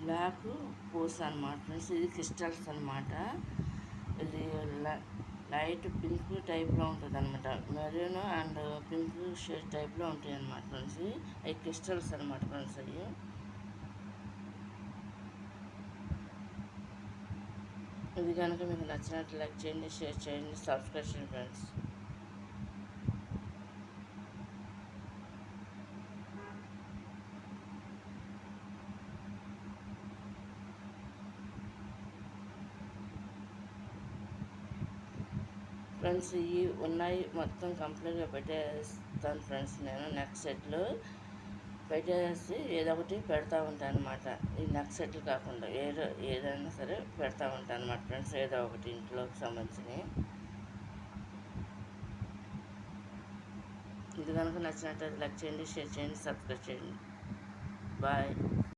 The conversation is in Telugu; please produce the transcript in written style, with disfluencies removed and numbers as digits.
బ్లాక్ పూస అనమాట ఫ్రెండ్స్. ఇది క్రిస్టల్స్ అనమాట. ఇది లైట్ పింక్ టైప్లో ఉంటుంది అనమాట. మెరూన్ అండ్ పింక్ షేడ్ టైప్లో ఉంటాయి అనమాట ఫ్రెండ్స్. అవి క్రిస్టల్స్ అనమాట ఫ్రెండ్స్. అవి ఇది కనుక మీకు నచ్చినట్లు లైక్ చేయండి, షేర్ చేయండి, సబ్స్క్రైబ్ చేయండి ఫ్రెండ్స్. ఫ్రెండ్స్ ఇవి ఉన్నాయి మొత్తం కంప్లీట్గా పెట్టేస్తాను ఫ్రెండ్స్. నేను నెక్స్ట్ సెట్లు పెట్టేసి ఏదో ఒకటి పెడతా ఉంటాను అనమాట. ఈ నెక్స్ట్ సెట్లు కాకుండా ఏదైనా సరే పెడతా ఉంటాను అనమాట ఫ్రెండ్స్. ఏదో ఒకటి ఇంట్లోకి సంబంధించినవి. ఇది కనుక నచ్చినట్లయితే లైక్ చేయండి, షేర్ చేయండి, సబ్స్క్రైబ్ చేయండి. బాయ్.